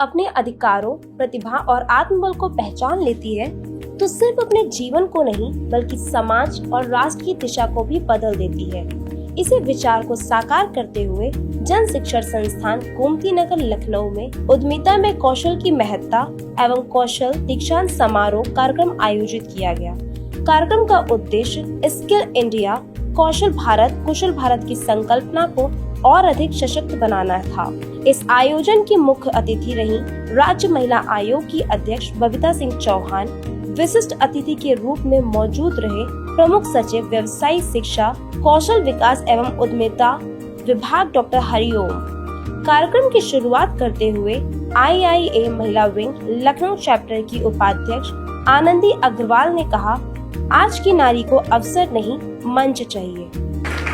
अपने अधिकारों, प्रतिभा और आत्मबल को पहचान लेती है तो सिर्फ अपने जीवन को नहीं बल्कि समाज और राष्ट्र की दिशा को भी बदल देती है। इसी विचार को साकार करते हुए जन शिक्षण संस्थान गोमती नगर लखनऊ में उद्यमिता में कौशल की महत्ता एवं कौशल दीक्षांत समारोह कार्यक्रम आयोजित किया गया। कार्यक्रम का उद्देश्य स्किल इंडिया कौशल भारत कुशल भारत की संकल्पना को और अधिक सशक्त बनाना था। इस आयोजन की मुख्य अतिथि रही राज्य महिला आयोग की अध्यक्ष बबीता सिंह चौहान। विशिष्ट अतिथि के रूप में मौजूद रहे प्रमुख सचिव व्यवसायिक शिक्षा कौशल विकास एवं उद्यमिता विभाग डॉक्टर हरिओम। कार्यक्रम की शुरुआत करते हुए IIA महिला विंग लखनऊ चैप्टर की उपाध्यक्ष आनंदी अग्रवाल ने कहा, आज की नारी को अवसर नहीं मंच चाहिए।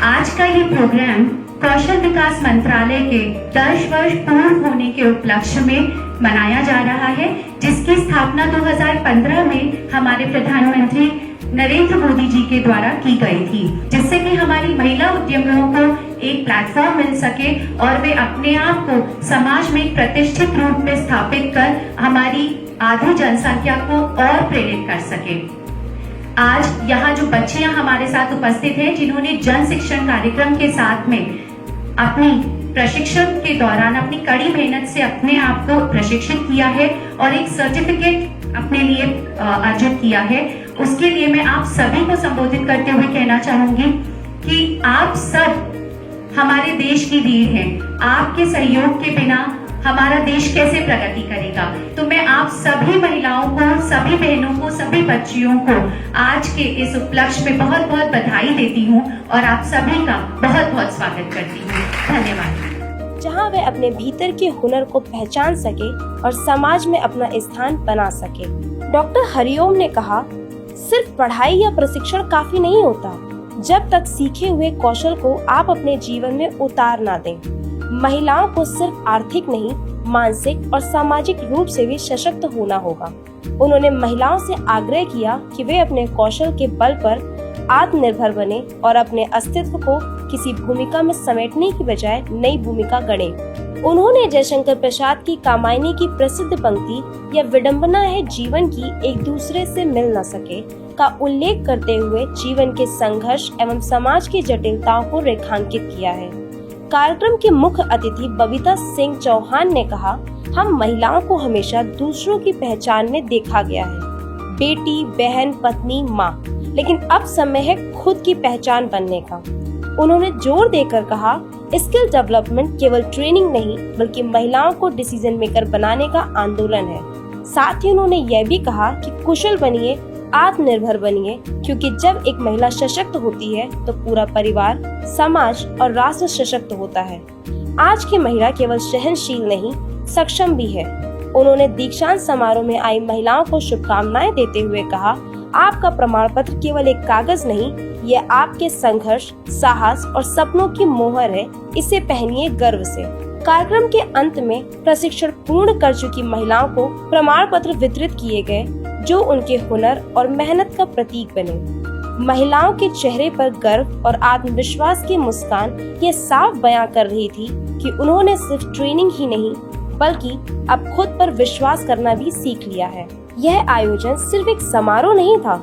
आज का ये प्रोग्राम कौशल विकास मंत्रालय के 10 वर्ष पूर्ण होने के उपलक्ष्य में मनाया जा रहा है, जिसकी स्थापना 2015 में हमारे प्रधानमंत्री नरेंद्र मोदी जी के द्वारा की गई थी, जिससे कि हमारी महिला उद्यमियों को एक प्लेटफॉर्म मिल सके और वे अपने आप को समाज में एक प्रतिष्ठित रूप में स्थापित कर हमारी आधी जनसंख्या को और प्रेरित कर सके। आज यहाँ जो बच्चियां हमारे साथ उपस्थित हैं, जिन्होंने जन शिक्षण कार्यक्रम के साथ में अपनी प्रशिक्षण के दौरान अपनी कड़ी मेहनत से अपने आप को प्रशिक्षित किया है और एक सर्टिफिकेट अपने लिए अर्जित किया है, उसके लिए मैं आप सभी को संबोधित करते हुए कहना चाहूंगी कि आप सब हमारे देश की रीढ़ हैं। आपके सहयोग के बिना हमारा देश कैसे प्रगति करेगा। तो मैं आप सभी महिलाओं को, सभी बहनों को, सभी बच्चियों को आज के इस उपलक्ष्य में बहुत बहुत बधाई देती हूँ और आप सभी का बहुत बहुत स्वागत करती हूँ। धन्यवाद। जहाँ वे अपने भीतर के हुनर को पहचान सके और समाज में अपना स्थान बना सके। डॉक्टर हरिओम ने कहा, सिर्फ पढ़ाई या प्रशिक्षण काफी नहीं होता जब तक सीखे हुए कौशल को आप अपने जीवन में उतार ना दें। महिलाओं को सिर्फ आर्थिक नहीं, मानसिक और सामाजिक रूप से भी सशक्त होना होगा। उन्होंने महिलाओं से आग्रह किया कि वे अपने कौशल के बल पर आत्मनिर्भर बने और अपने अस्तित्व को किसी भूमिका में समेटने की बजाय नई भूमिका गढ़ें। उन्होंने जयशंकर प्रसाद की कामायनी की प्रसिद्ध पंक्ति, यह विडंबना है जीवन की एक दूसरे से मिल न सके, का उल्लेख करते हुए जीवन के संघर्ष एवं समाज की जटिलताओं को रेखांकित किया है। कार्यक्रम के मुख्य अतिथि बबीता सिंह चौहान ने कहा, हम महिलाओं को हमेशा दूसरों की पहचान में देखा गया है, बेटी, बहन, पत्नी, माँ, लेकिन अब समय है खुद की पहचान बनने का। उन्होंने जोर देकर कहा, स्किल डेवलपमेंट केवल ट्रेनिंग नहीं बल्कि महिलाओं को डिसीजन मेकर बनाने का आंदोलन है। साथ ही उन्होंने यह भी कहा कि कुशल बनिए, आत्मनिर्भर बनिए, क्योंकि जब एक महिला सशक्त होती है तो पूरा परिवार, समाज और राष्ट्र सशक्त होता है। आज की महिला केवल सहनशील नहीं, सक्षम भी है। उन्होंने दीक्षांत समारोह में आई महिलाओं को शुभकामनाएं देते हुए कहा, आपका प्रमाण पत्र केवल एक कागज नहीं, यह आपके संघर्ष, साहस और सपनों की मोहर है, इसे पहनिए गर्व से। कार्यक्रम के अंत में प्रशिक्षण पूर्ण कर चुकी महिलाओं को प्रमाण पत्र वितरित किए गए, जो उनके हुनर और मेहनत का प्रतीक बने। महिलाओं के चेहरे पर गर्व और आत्मविश्वास की मुस्कान ये साफ बयां कर रही थी कि उन्होंने सिर्फ ट्रेनिंग ही नहीं बल्कि अब खुद पर विश्वास करना भी सीख लिया है। यह आयोजन सिर्फ एक समारोह नहीं था,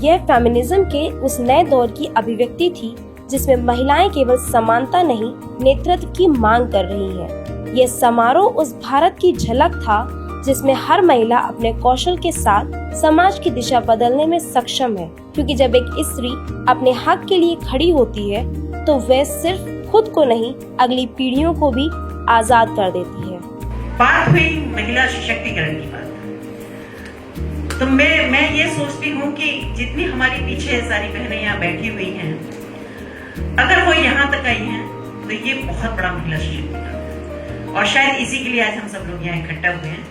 यह फेमिनिज्म के उस नए दौर की अभिव्यक्ति थी जिसमें महिलाएं केवल समानता नहीं, नेतृत्व की मांग कर रही हैं। यह समारोह उस भारत की झलक था जिसमें हर महिला अपने कौशल के साथ समाज की दिशा बदलने में सक्षम है, क्योंकि जब एक स्त्री अपने हक के लिए खड़ी होती है तो वह सिर्फ खुद को नहीं अगली पीढ़ियों को भी आजाद कर देती है। बात हुई महिला सशक्तिकरण की बात, तो मैं ये सोचती हूँ कि जितनी हमारी पीछे सारी बहनें यहाँ बैठी हुई हैं, अगर वो यहाँ तक आई हैं तो ये बहुत बड़ा महिला सशक्तिकरण, और शायद इसी के लिए आज हम सब लोग यहाँ इकट्ठा हुए हैं।